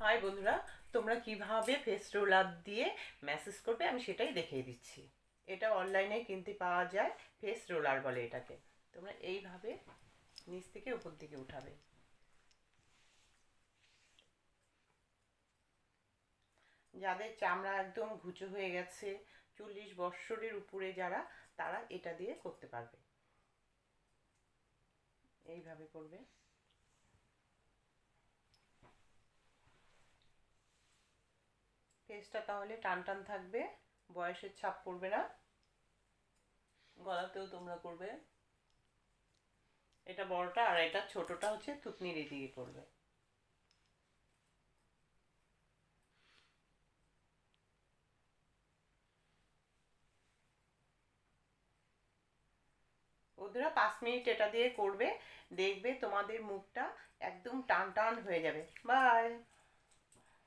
High বন্ধুরা, তোমরা কিভাবে ফেস রোলার দিয়ে ম্যাসেজ করবে আমি সেটাই দেখিয়ে দিচ্ছি। এটা অনলাইনে কিনতে পাওয়া যায়, ফেস রোলার বলে এটাকে। তোমরা এইভাবে নিচ থেকে উপর দিকে উঠাবে। যাদের চামড়া একদম ঘুচো হয়ে গেছে, 40 বৎসরের উপরে যারা, তারা এটা দিয়ে করতে পারবে। এইভাবে করবে। ফেসটা তাহলে টান টান থাকবে, বয়সের ছাপ পড়বে না। গলাতেও তোমরা করবে। এটা বড়টা আর এটা ছোটটা হচ্ছে থুতনির এদিকে করবে। বন্ধুরা 5 মিনিট এটা দিয়ে করবে, দেখবে তোমাদের মুখটা একদম টান টান হয়ে যাবে। বাই।